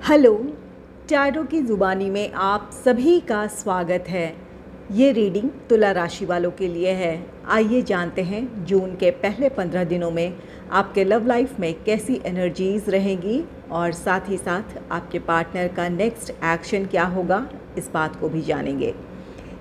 Hello, tarot की ज़ुबानी में आप सभी का स्वागत है। ये रीडिंग तुला राशि वालों के लिए है। आइए जानते हैं जून के पहले 15 दिनों में आपके लव लाइफ में कैसी एनर्जीज़ रहेंगी और साथ ही साथ आपके पार्टनर का नेक्स्ट एक्शन क्या होगा, इस बात को भी जानेंगे।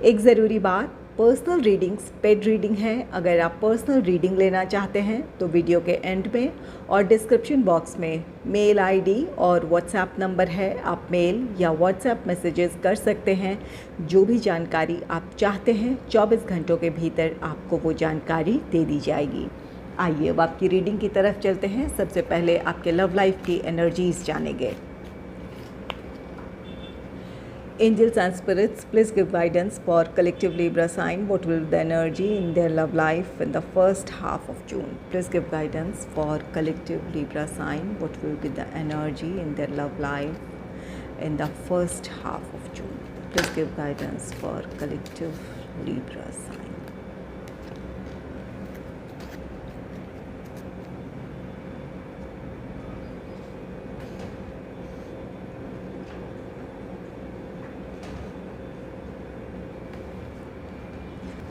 एक ज़रूरी बात, पर्सनल रीडिंग्स पेड रीडिंग है। अगर आप पर्सनल रीडिंग लेना चाहते हैं तो वीडियो के एंड में और डिस्क्रिप्शन बॉक्स में मेल आईडी और व्हाट्सएप नंबर है, आप मेल या व्हाट्सएप मैसेजेस कर सकते हैं। जो भी जानकारी आप चाहते हैं 24 घंटों के भीतर आपको वो जानकारी दे दी जाएगी। आइए अब आपकी रीडिंग की तरफ चलते हैं। सबसे पहले आपके लव लाइफ की एनर्जीज़ जानेंगे। Angels and spirits, please give guidance for collective Libra sign. What will be the energy in their love life in the first half of June? Please give guidance for collective Libra sign. What will be the energy in their love life in the first half of June? Please give guidance for collective Libra sign.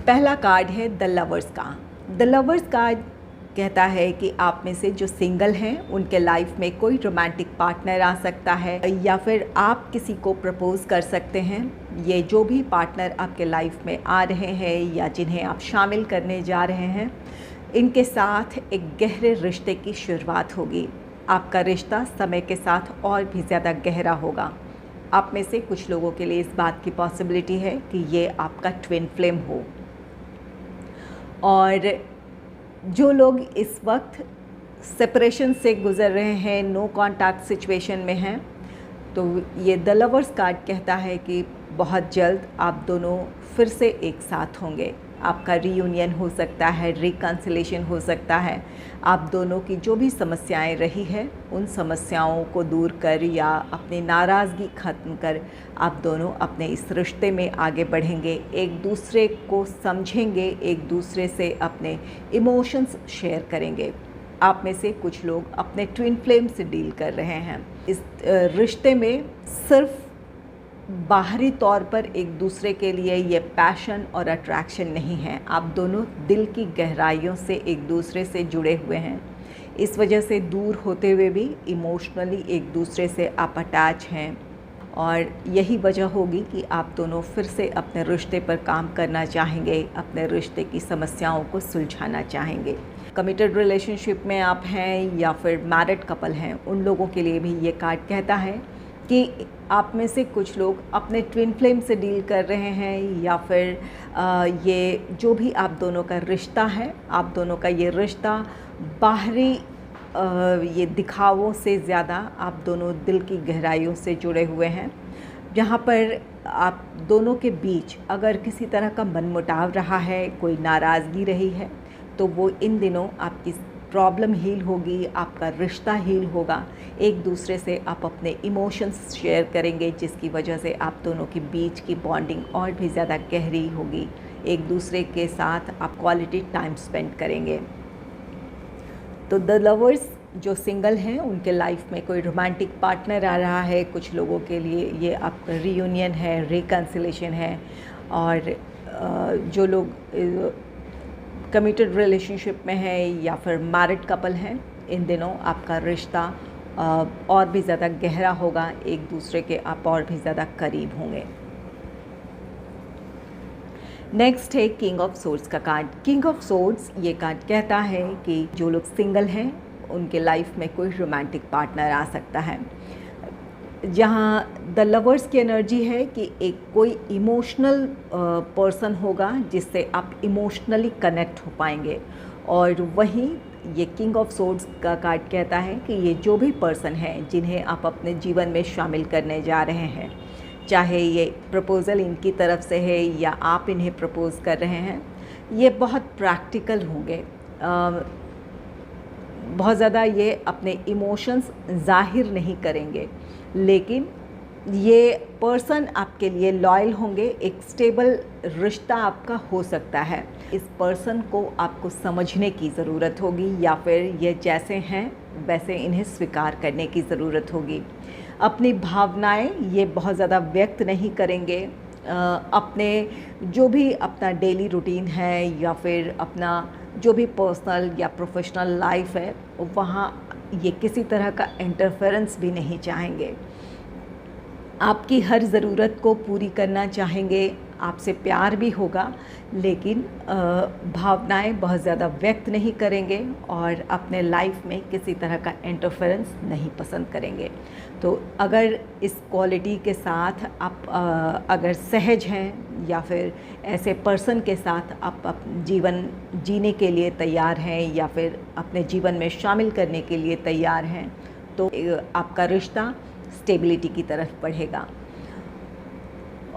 पहला card है the lovers का। The lovers card कहता है कि आप में से जो सिंगल हैं उनके लाइफ में कोई रोमांटिक पार्टनर आ सकता है या फिर आप किसी को प्रपोज कर सकते हैं। ये जो भी पार्टनर आपके लाइफ में आ रहे हैं या जिन्हें आप शामिल करने जा रहे हैं, इनके साथ एक गहरे रिश्ते की शुरुआत होगी। आपका रिश्ता समय के साथ और भी ज़्यादा गहरा होगा। आप में से कुछ लोगों के लिए इस बात की पॉसिबिलिटी है कि ये आपका ट्विन फ्लेम हो। और जो लोग इस वक्त सेपरेशन से गुज़र रहे हैं, नो कॉन्टैक्ट सिचुएशन में हैं, तो ये द लवर्स कार्ड कहता है कि बहुत जल्द आप दोनों फिर से एक साथ होंगे। आपका रीयूनियन हो सकता है, रिकन्सिलेशन हो सकता है। आप दोनों की जो भी समस्याएं रही है उन समस्याओं को दूर कर या अपनी नाराज़गी ख़त्म कर आप दोनों अपने इस रिश्ते में आगे बढ़ेंगे, एक दूसरे को समझेंगे, एक दूसरे से अपने इमोशंस शेयर करेंगे। आप में से कुछ लोग अपने ट्विन फ्लेम से डील कर रहे हैं। इस रिश्ते में सिर्फ बाहरी तौर पर एक दूसरे के लिए ये पैशन और अट्रैक्शन नहीं है। आप दोनों दिल की गहराइयों से एक दूसरे से जुड़े हुए हैं। इस वजह से दूर होते हुए भी इमोशनली एक दूसरे से आप अटैच हैं और यही वजह होगी कि आप दोनों फिर से अपने रिश्ते पर काम करना चाहेंगे, अपने रिश्ते की समस्याओं को सुलझाना चाहेंगे। कमिटेड रिलेशनशिप में आप हैं या फिर मैरिड कपल हैं, उन लोगों के लिए भी ये कार्ड कहता है कि आप में से कुछ लोग अपने ट्विन फ्लेम से डील कर रहे हैं या फिर ये जो भी आप दोनों का रिश्ता है, आप दोनों का ये रिश्ता बाहरी ये दिखावों से ज़्यादा आप दोनों दिल की गहराइयों से जुड़े हुए हैं। जहाँ पर आप दोनों के बीच अगर किसी तरह का मनमुटाव रहा है, कोई नाराज़गी रही है, तो वो इन दिनों आपकी प्रॉब्लम हील होगी, आपका रिश्ता हील होगा। एक दूसरे से आप अपने इमोशंस शेयर करेंगे, जिसकी वजह से आप दोनों के बीच की बॉन्डिंग और भी ज़्यादा गहरी होगी। एक दूसरे के साथ आप क्वालिटी टाइम स्पेंड करेंगे। तो द लवर्स जो सिंगल हैं उनके लाइफ में कोई रोमांटिक पार्टनर आ रहा है। कुछ लोगों के लिए ये आपका रीयूनियन है, रिकन्सिलेशन है। और जो लोग कमिटेड रिलेशनशिप में है या फिर मैरिड कपल हैं, इन दिनों आपका रिश्ता और भी ज़्यादा गहरा होगा, एक दूसरे के आप और भी ज़्यादा करीब होंगे। नेक्स्ट है किंग ऑफ सोर्ड्स का कार्ड। किंग ऑफ सोर्ड्स ये कार्ड कहता है कि जो लोग सिंगल हैं उनके लाइफ में कोई रोमांटिक पार्टनर आ सकता है। जहाँ द लवर्स की एनर्जी है कि एक कोई इमोशनल पर्सन होगा जिससे आप इमोशनली कनेक्ट हो पाएंगे। और वहीं ये किंग ऑफ सोर्ड्स का कार्ड कहता है कि ये जो भी पर्सन है जिन्हें आप अपने जीवन में शामिल करने जा रहे हैं, चाहे ये प्रपोज़ल इनकी तरफ से है या आप इन्हें प्रपोज़ कर रहे हैं, ये बहुत प्रैक्टिकल होंगे। बहुत ज़्यादा ये अपने इमोशंस ज़ाहिर नहीं करेंगे, लेकिन ये पर्सन आपके लिए लॉयल होंगे। एक स्टेबल रिश्ता आपका हो सकता है। इस पर्सन को आपको समझने की ज़रूरत होगी या फिर ये जैसे हैं वैसे इन्हें स्वीकार करने की ज़रूरत होगी। अपनी भावनाएं ये बहुत ज़्यादा व्यक्त नहीं करेंगे। अपने जो भी अपना डेली रूटीन है या फिर अपना जो भी पर्सनल या प्रोफेशनल लाइफ है, वहाँ ये किसी तरह का इंटरफेरेंस भी नहीं चाहेंगे। आपकी हर ज़रूरत को पूरी करना चाहेंगे, आपसे प्यार भी होगा, लेकिन भावनाएं बहुत ज़्यादा व्यक्त नहीं करेंगे और अपने लाइफ में किसी तरह का इंटरफेरेंस नहीं पसंद करेंगे। तो अगर इस क्वालिटी के साथ आप अगर सहज हैं या फिर ऐसे पर्सन के साथ आप जीवन जीने के लिए तैयार हैं या फिर अपने जीवन में शामिल करने के लिए तैयार हैं, तो आपका रिश्ता स्टेबिलिटी की तरफ बढ़ेगा।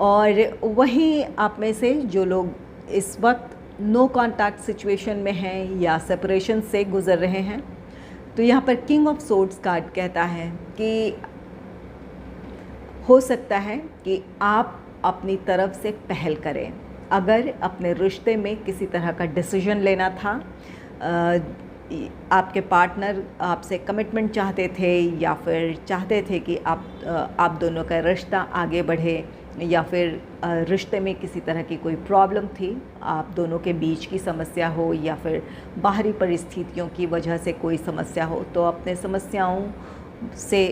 और वहीं आप में से जो लोग इस वक्त नो कॉन्टैक्ट सिचुएशन में हैं या सेपरेशन से गुज़र रहे हैं, तो यहाँ पर किंग ऑफ सोर्ड्स कार्ड कहता है कि हो सकता है कि आप अपनी तरफ से पहल करें। अगर अपने रिश्ते में किसी तरह का डिसीजन लेना था, आपके पार्टनर आपसे कमिटमेंट चाहते थे या फिर चाहते थे कि आप दोनों का रिश्ता आगे बढ़े, या फिर रिश्ते में किसी तरह की कोई प्रॉब्लम थी, आप दोनों के बीच की समस्या हो या फिर बाहरी परिस्थितियों की वजह से कोई समस्या हो, तो अपने समस्याओं से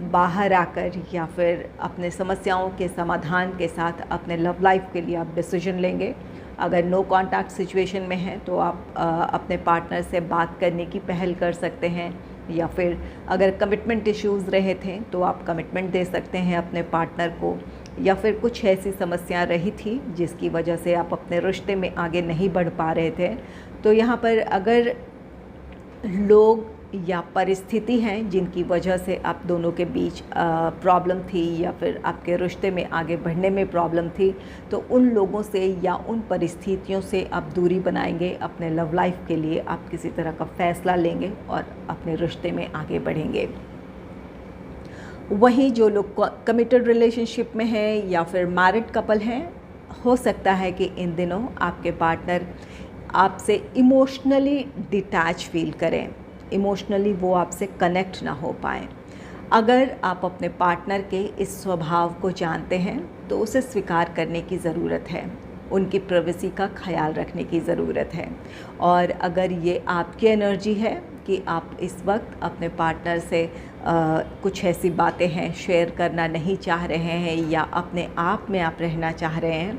बाहर आकर या फिर अपने समस्याओं के समाधान के साथ अपने लव लाइफ के लिए आप डिसीजन लेंगे। अगर नो कॉन्टैक्ट सिचुएशन में हैं तो आप अपने पार्टनर से बात करने की पहल कर सकते हैं, या फिर अगर कमिटमेंट इश्यूज़ रहे थे तो आप कमिटमेंट दे सकते हैं अपने पार्टनर को, या फिर कुछ ऐसी समस्या रही थी जिसकी वजह से आप अपने रिश्ते में आगे नहीं बढ़ पा रहे थे। तो यहाँ पर अगर लोग या परिस्थिति हैं जिनकी वजह से आप दोनों के बीच प्रॉब्लम थी या फिर आपके रिश्ते में आगे बढ़ने में प्रॉब्लम थी, तो उन लोगों से या उन परिस्थितियों से आप दूरी बनाएंगे। अपने लव लाइफ के लिए आप किसी तरह का फ़ैसला लेंगे और अपने रिश्ते में आगे बढ़ेंगे। वहीं जो लोग कमिटेड रिलेशनशिप में हैं या फिर मैरिड कपल हैं, हो सकता है कि इन दिनों आपके पार्टनर आपसे इमोशनली डिटैच फील करें, इमोशनली वो आपसे कनेक्ट ना हो पाएँ। अगर आप अपने पार्टनर के इस स्वभाव को जानते हैं तो उसे स्वीकार करने की ज़रूरत है, उनकी प्राइवेसी का ख्याल रखने की ज़रूरत है। और अगर ये आपकी एनर्जी है कि आप इस वक्त अपने पार्टनर से कुछ ऐसी बातें हैं शेयर करना नहीं चाह रहे हैं या अपने आप में आप रहना चाह रहे हैं,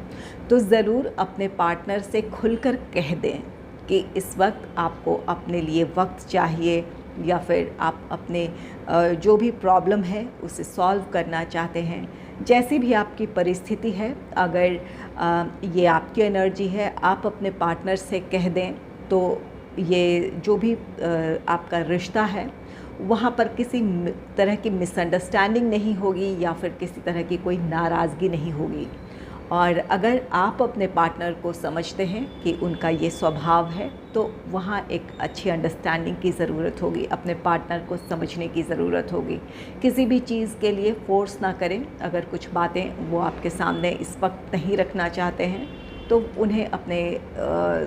तो ज़रूर अपने पार्टनर से खुलकर कह दें कि इस वक्त आपको अपने लिए वक्त चाहिए, या फिर आप अपने जो भी प्रॉब्लम है उसे सॉल्व करना चाहते हैं। जैसी भी आपकी परिस्थिति है, अगर ये आपकी एनर्जी है, आप अपने पार्टनर से कह दें तो ये जो भी आपका रिश्ता है वहाँ पर किसी तरह की मिसअंडरस्टैंडिंग नहीं होगी या फिर किसी तरह की कोई नाराज़गी नहीं होगी। और अगर आप अपने पार्टनर को समझते हैं कि उनका ये स्वभाव है, तो वहाँ एक अच्छी अंडरस्टैंडिंग की ज़रूरत होगी, अपने पार्टनर को समझने की ज़रूरत होगी। किसी भी चीज़ के लिए फ़ोर्स ना करें। अगर कुछ बातें वो आपके सामने इस वक्त नहीं रखना चाहते हैं तो उन्हें अपने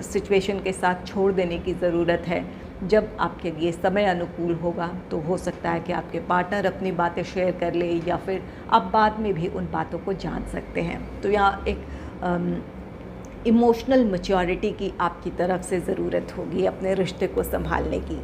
सिचुएशन के साथ छोड़ देने की ज़रूरत है। जब आपके लिए समय अनुकूल होगा तो हो सकता है कि आपके पार्टनर अपनी बातें शेयर कर ले, या फिर आप बाद में भी उन बातों को जान सकते हैं। तो यहाँ एक इमोशनल मैच्योरिटी की आपकी तरफ से ज़रूरत होगी अपने रिश्ते को संभालने की।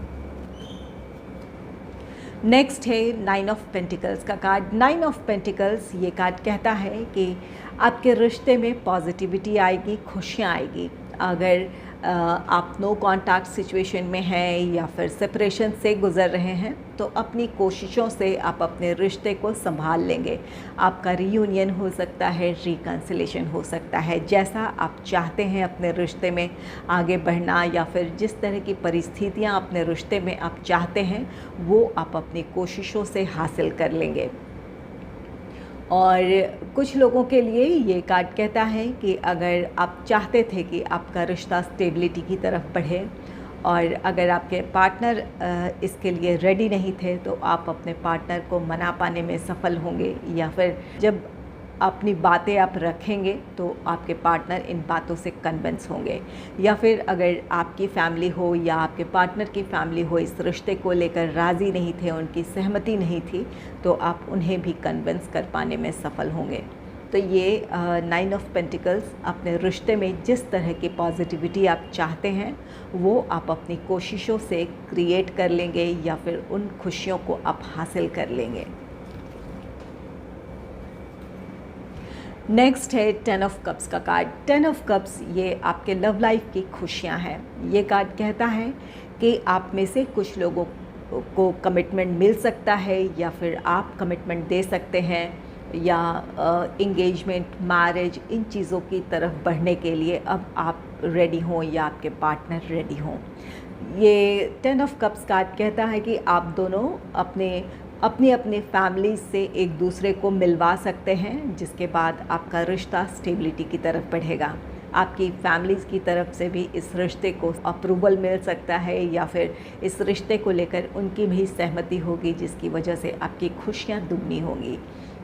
नेक्स्ट है 9 ऑफ पेंटिकल्स का कार्ड। 9 ऑफ पेंटिकल्स ये कार्ड कहता है कि आपके रिश्ते में पॉजिटिविटी आएगी, खुशियाँ आएगी। अगर आप नो कॉन्टैक्ट सिचुएशन में हैं या फिर सेपरेशन से गुज़र रहे हैं तो अपनी कोशिशों से आप अपने रिश्ते को संभाल लेंगे। आपका रीयूनियन हो सकता है, रिकन्सिलेशन हो सकता है, जैसा आप चाहते हैं अपने रिश्ते में आगे बढ़ना, या फिर जिस तरह की परिस्थितियां अपने रिश्ते में आप चाहते हैं वो आप अपनी कोशिशों से हासिल कर लेंगे। और कुछ लोगों के लिए ये कार्ड कहता है कि अगर आप चाहते थे कि आपका रिश्ता स्टेबिलिटी की तरफ बढ़े और अगर आपके पार्टनर इसके लिए रेडी नहीं थे, तो आप अपने पार्टनर को मना पाने में सफल होंगे, या फिर जब अपनी बातें आप रखेंगे तो आपके पार्टनर इन बातों से कन्विंस होंगे, या फिर अगर आपकी फैमिली हो या आपके पार्टनर की फैमिली हो इस रिश्ते को लेकर राज़ी नहीं थे, उनकी सहमति नहीं थी, तो आप उन्हें भी कन्विंस कर पाने में सफल होंगे। तो ये 9 ऑफ पेंटिकल्स अपने रिश्ते में जिस तरह की पॉजिटिविटी आप चाहते हैं वो आप अपनी कोशिशों से क्रिएट कर लेंगे या फिर उन खुशियों को आप हासिल कर लेंगे। नेक्स्ट है 10 ऑफ कप्स का कार्ड। 10 ऑफ कप्स ये आपके लव लाइफ की खुशियां हैं। ये कार्ड कहता है कि आप में से कुछ लोगों को कमिटमेंट मिल सकता है या फिर आप कमिटमेंट दे सकते हैं, या इंगेजमेंट, मैरिज, इन चीज़ों की तरफ बढ़ने के लिए अब आप रेडी हों या आपके पार्टनर रेडी हों। ये 10 ऑफ कप्स कार्ड कहता है कि आप दोनों अपनी फैमिली से एक दूसरे को मिलवा सकते हैं, जिसके बाद आपका रिश्ता स्टेबिलिटी की तरफ बढ़ेगा। आपकी फैमिलीज़ की तरफ से भी इस रिश्ते को अप्रूवल मिल सकता है या फिर इस रिश्ते को लेकर उनकी भी सहमति होगी, जिसकी वजह से आपकी खुशियाँ दुगनी होंगी।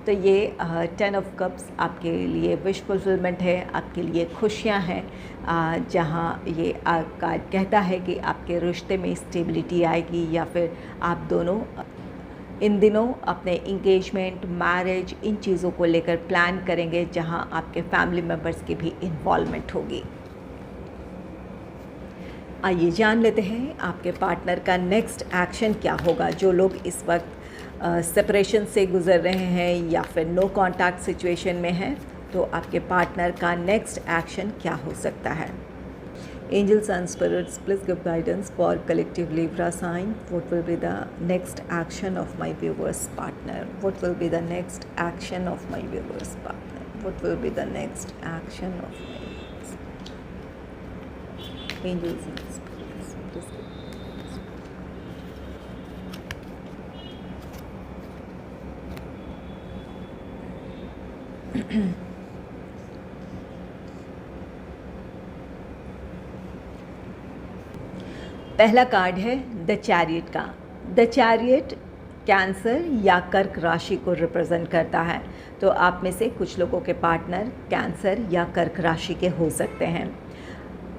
तो ये 10 ऑफ कप्स आपके लिए विश फुलफिलमेंट है, आपके लिए खुशियाँ हैं, जहाँ ये कार्ड कहता है कि आपके रिश्ते में स्टेबिलिटी आएगी या फिर आप दोनों इन दिनों अपने इंगेजमेंट, मैरिज, इन चीज़ों को लेकर प्लान करेंगे, जहाँ आपके फैमिली मेम्बर्स की भी इन्वॉल्वमेंट होगी। आइए जान लेते हैं आपके पार्टनर का नेक्स्ट एक्शन क्या होगा। जो लोग इस वक्त सेपरेशन से गुज़र रहे हैं या फिर नो कॉन्टैक्ट सिचुएशन में हैं, तो आपके पार्टनर का नेक्स्ट एक्शन क्या हो सकता है। Angels and spirits, please give guidance for collective Libra sign. What will be the next action of my viewers partner? What will be the next action of my viewers partner? What will be the next action of my viewers? Angels and spirits, please give पहला card है the chariot का। The chariot cancer या कर्क राशि को represent करता है। तो आप में से कुछ लोगों के पार्टनर कैंसर या कर्क राशि के हो सकते हैं।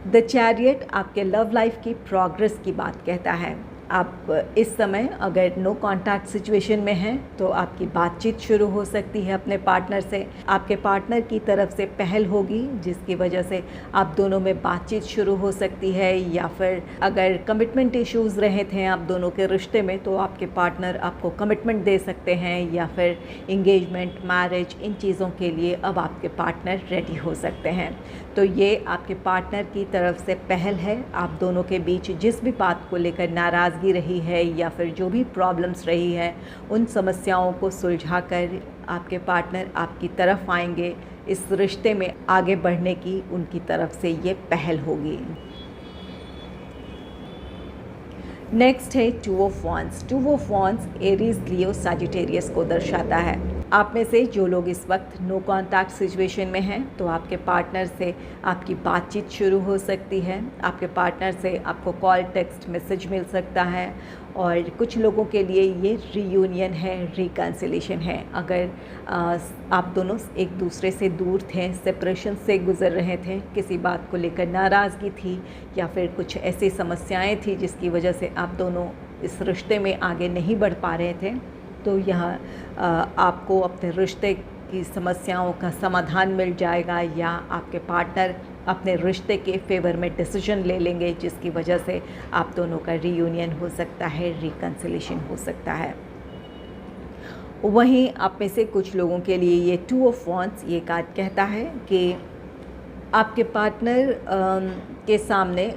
द चैरियट आपके लव लाइफ की प्रोग्रेस की बात कहता है। आप इस समय अगर नो कॉन्टैक्ट सिचुएशन में हैं तो आपकी बातचीत शुरू हो सकती है अपने पार्टनर से। आपके पार्टनर की तरफ से पहल होगी, जिसकी वजह से आप दोनों में बातचीत शुरू हो सकती है, या फिर अगर कमिटमेंट इश्यूज़ रहे थे आप दोनों के रिश्ते में तो आपके पार्टनर आपको कमिटमेंट दे सकते हैं, या फिर इंगेजमेंट, मैरिज, इन चीज़ों के लिए अब आपके पार्टनर रेडी हो सकते हैं। तो ये आपके पार्टनर की तरफ से पहल है। आप दोनों के बीच जिस भी बात को लेकर नाराज़गी रही है या फिर जो भी प्रॉब्लम्स रही है, उन समस्याओं को सुलझाकर आपके पार्टनर आपकी तरफ आएंगे। इस रिश्ते में आगे बढ़ने की उनकी तरफ से ये पहल होगी। नेक्स्ट है 2 of wands. 2 of wands Aries, Leo, Sagittarius को दर्शाता है। आप में से जो लोग इस वक्त नो कॉन्टैक्ट सिचुएशन में हैं तो आपके पार्टनर से आपकी बातचीत शुरू हो सकती है। आपके पार्टनर से आपको कॉल, टेक्स्ट, मैसेज मिल सकता है, और कुछ लोगों के लिए ये रीयूनियन है, रिकन्सिलेशन है। अगर आप दोनों एक दूसरे से दूर थे, सेपरेशन से गुज़र रहे थे, किसी बात को लेकर नाराज़गी थी या फिर कुछ ऐसी समस्याएं थी जिसकी वजह से आप दोनों इस रिश्ते में आगे नहीं बढ़ पा रहे थे, तो यहाँ आपको अपने रिश्ते की समस्याओं का समाधान मिल जाएगा, या आपके पार्टनर अपने रिश्ते के फेवर में डिसीजन ले लेंगे, जिसकी वजह से आप दोनों का रीयूनियन हो सकता है, रिकन्सिलेशन हो सकता है। वहीं आप में से कुछ लोगों के लिए ये 2 ऑफ वॉन्ड्स ये कार्ड कहता है कि आपके पार्टनर के सामने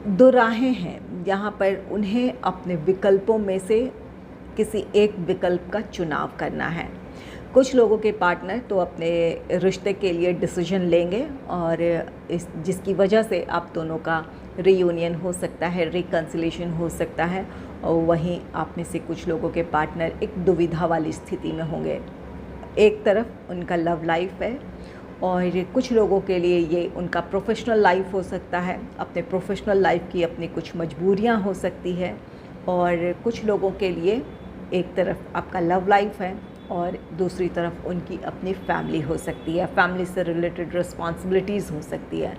2 राहें हैं, यहाँ पर उन्हें अपने विकल्पों में से किसी एक विकल्प का चुनाव करना है। कुछ लोगों के पार्टनर तो अपने रिश्ते के लिए डिसीजन लेंगे और जिसकी वजह से आप दोनों का रीयूनियन हो सकता है, रिकन्सिलेशन हो सकता है। और वहीं आप में से कुछ लोगों के पार्टनर एक दुविधा वाली स्थिति में होंगे। एक तरफ उनका लव लाइफ है और कुछ लोगों के लिए ये उनका प्रोफेशनल लाइफ हो सकता है। अपने प्रोफेशनल लाइफ की अपनी कुछ मजबूरियां हो सकती है, और कुछ लोगों के लिए एक तरफ आपका लव लाइफ है और दूसरी तरफ उनकी अपनी फैमिली हो सकती है, फैमिली से रिलेटेड रिस्पॉन्सिबिलिटीज़ हो सकती है।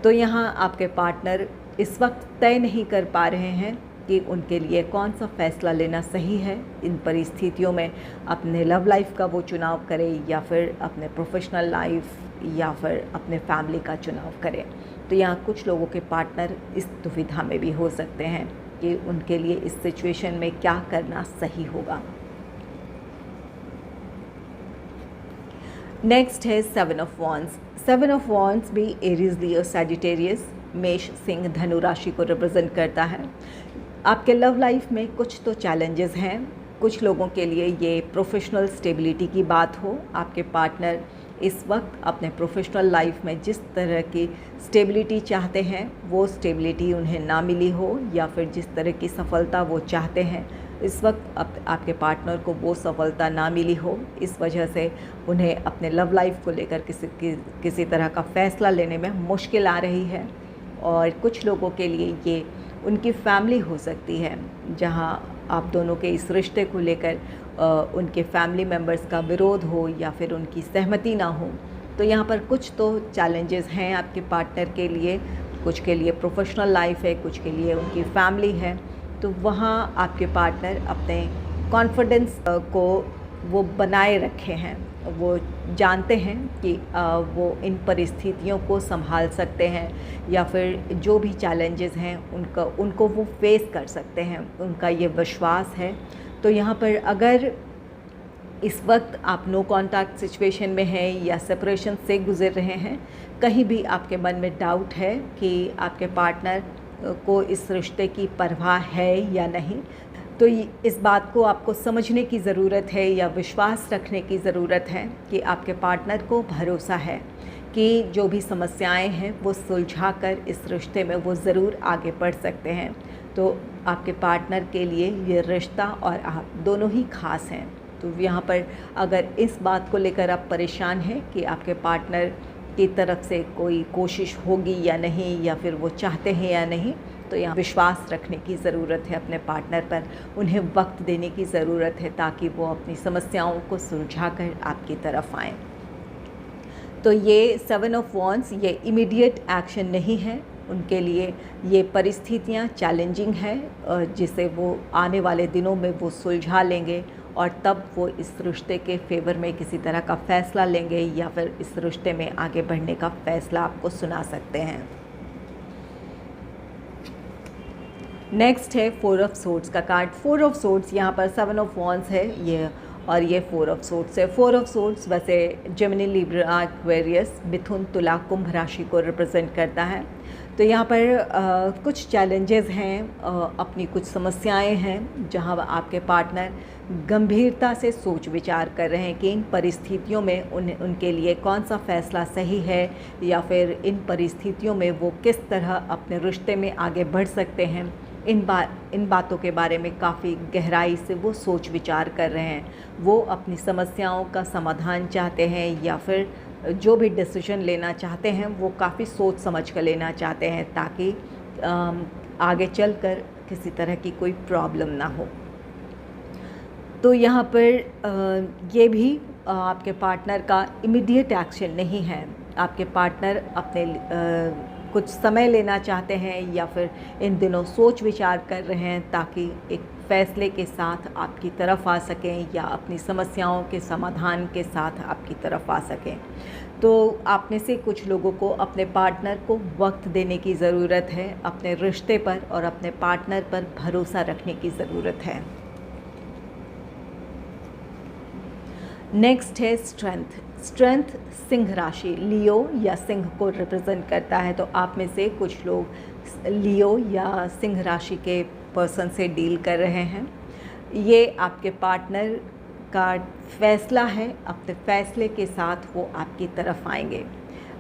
तो यहाँ आपके पार्टनर इस वक्त तय नहीं कर पा रहे हैं कि उनके लिए कौन सा फ़ैसला लेना सही है। इन परिस्थितियों में अपने लव लाइफ का वो चुनाव करें या फिर अपने प्रोफेशनल लाइफ या फिर अपने फैमिली का चुनाव करें। तो यहाँ कुछ लोगों के पार्टनर इस दुविधा में भी हो सकते हैं कि उनके लिए इस सिचुएशन में क्या करना सही होगा। नेक्स्ट है 7 ऑफ वॉन्ड्स। 7 ऑफ वॉन्ड्स भी एरीज, लियो, सैजिटेरियस, मेष, सिंह, धनु राशि को रिप्रेजेंट करता है। आपके लव लाइफ में कुछ तो चैलेंजेस हैं। कुछ लोगों के लिए ये प्रोफेशनल स्टेबिलिटी की बात हो, आपके पार्टनर इस वक्त अपने प्रोफेशनल लाइफ में जिस तरह की स्टेबिलिटी चाहते हैं वो स्टेबिलिटी उन्हें ना मिली हो, या फिर जिस तरह की सफलता वो चाहते हैं इस वक्त आपके पार्टनर को वो सफलता ना मिली हो। इस वजह से उन्हें अपने लव लाइफ को लेकर किसी तरह का फ़ैसला लेने में मुश्किल आ रही है। और कुछ लोगों के लिए ये उनकी फैमिली हो सकती है, जहां आप दोनों के इस रिश्ते को लेकर उनके फैमिली मेम्बर्स का विरोध हो या फिर उनकी सहमति ना हो। तो यहाँ पर कुछ तो चैलेंजेस हैं आपके पार्टनर के लिए। कुछ के लिए प्रोफेशनल लाइफ है, कुछ के लिए उनकी फैमिली है। तो वहाँ आपके पार्टनर अपने कॉन्फिडेंस को वो बनाए रखे हैं। वो जानते हैं कि वो इन परिस्थितियों को संभाल सकते हैं या फिर जो भी चैलेंजेस हैं उनको वो फेस कर सकते हैं, उनका ये विश्वास है। तो यहाँ पर अगर इस वक्त आप नो कॉन्टैक्ट सिचुएशन में हैं या सेपरेशन से गुज़र रहे हैं, कहीं भी आपके मन में डाउट है कि आपके पार्टनर को इस रिश्ते की परवाह है या नहीं, तो इस बात को आपको समझने की ज़रूरत है या विश्वास रखने की ज़रूरत है कि आपके पार्टनर को भरोसा है कि जो भी समस्याएं हैं वो सुलझा कर इस रिश्ते में वो ज़रूर आगे बढ़ सकते हैं। तो आपके पार्टनर के लिए ये रिश्ता और आप दोनों ही ख़ास हैं। तो यहाँ पर अगर इस बात को लेकर आप परेशान हैं कि आपके पार्टनर की तरफ से कोई कोशिश होगी या नहीं, या फिर वो चाहते हैं या नहीं, तो यहाँ विश्वास रखने की ज़रूरत है अपने पार्टनर पर। उन्हें वक्त देने की ज़रूरत है ताकि वो अपनी समस्याओं को सुलझाकर आपकी तरफ आएँ। तो ये 7 ऑफ वॉन्ड्स ये इमीडिएट एक्शन नहीं है उनके लिए। ये परिस्थितियाँ चैलेंजिंग है जिसे वो आने वाले दिनों में वो सुलझा लेंगे और तब वो इस रिश्ते के फेवर में किसी तरह का फ़ैसला लेंगे या फिर इस रिश्ते में आगे बढ़ने का फ़ैसला आपको सुना सकते हैं। नेक्स्ट है 4 ऑफ सोर्ड्स का कार्ड। 4 ऑफ सोर्ड्स यहाँ पर 7 ऑफ वॉन्ड्स है ये, और ये 4 ऑफ सोर्ड्स है। 4 ऑफ सोर्ड्स वैसे जेमिनी, लिब्रा, एक्वेरियस, मिथुन, तुला, कुंभ राशि को रिप्रेजेंट करता है। तो यहाँ पर कुछ चैलेंजेस हैं, अपनी कुछ समस्याएं हैं, जहाँ आपके पार्टनर गंभीरता से सोच विचार कर रहे हैं कि इन परिस्थितियों में उनके लिए कौन सा फ़ैसला सही है, या फिर इन परिस्थितियों में वो किस तरह अपने रिश्ते में आगे बढ़ सकते हैं। इन बातों के बारे में काफ़ी गहराई से वो सोच विचार कर रहे हैं। वो अपनी समस्याओं का समाधान चाहते हैं या फिर जो भी डिसीजन लेना चाहते हैं वो काफ़ी सोच समझ कर लेना चाहते हैं ताकि आगे चलकर किसी तरह की कोई प्रॉब्लम ना हो। तो यहाँ पर ये भी आपके पार्टनर का इमीडिएट एक्शन नहीं है। आपके पार्टनर अपने कुछ समय लेना चाहते हैं या फिर इन दिनों सोच विचार कर रहे हैं ताकि एक फ़ैसले के साथ आपकी तरफ आ सकें या अपनी समस्याओं के समाधान के साथ आपकी तरफ आ सकें। तो आप में से कुछ लोगों को अपने पार्टनर को वक्त देने की ज़रूरत है, अपने रिश्ते पर और अपने पार्टनर पर भरोसा रखने की ज़रूरत है। नेक्स्ट है स्ट्रेंथ। स्ट्रेंथ सिंह राशि, लियो या सिंह को रिप्रेजेंट करता है। तो आप में से कुछ लोग लियो या सिंह राशि के पर्सन से डील कर रहे हैं। ये आपके पार्टनर का फैसला है, अपने फैसले के साथ वो आपकी तरफ आएंगे।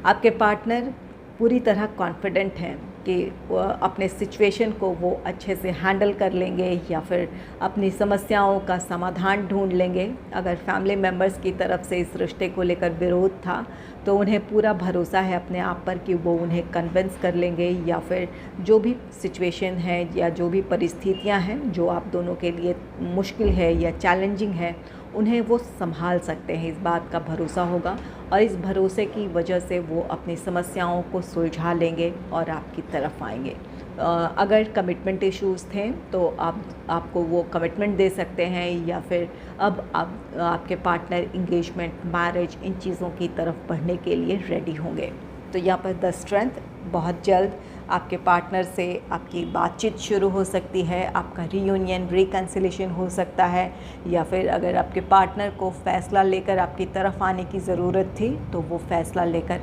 आपके पार्टनर पूरी तरह कॉन्फिडेंट हैं कि अपने सिचुएशन को वो अच्छे से हैंडल कर लेंगे या फिर अपनी समस्याओं का समाधान ढूंढ लेंगे। अगर फैमिली मेम्बर्स की तरफ से इस रिश्ते को लेकर विरोध था तो उन्हें पूरा भरोसा है अपने आप पर कि वो उन्हें कन्विंस कर लेंगे, या फिर जो भी सिचुएशन है या जो भी परिस्थितियां हैं जो आप दोनों के लिए मुश्किल है या चैलेंजिंग है उन्हें वो संभाल सकते हैं, इस बात का भरोसा होगा और इस भरोसे की वजह से वो अपनी समस्याओं को सुलझा लेंगे और आपकी तरफ आएंगे। अगर कमिटमेंट इश्यूज़ थे तो आपको वो कमिटमेंट दे सकते हैं, या फिर अब आपके पार्टनर इंगेजमेंट, मैरिज, इन चीज़ों की तरफ बढ़ने के लिए रेडी होंगे। तो यहाँ पर द स्ट्रेंथ, बहुत जल्द आपके पार्टनर से आपकी बातचीत शुरू हो सकती है, आपका रीयूनियन, रिकन्सिलेशन हो सकता है, या फिर अगर आपके पार्टनर को फ़ैसला लेकर आपकी तरफ आने की ज़रूरत थी तो वो फ़ैसला लेकर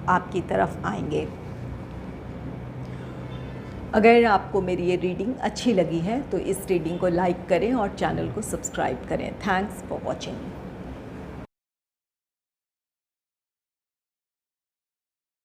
आपकी तरफ आएंगे। अगर आपको मेरी ये रीडिंग अच्छी लगी है तो इस रीडिंग को लाइक करें और चैनल को सब्सक्राइब करें। Thanks for watching.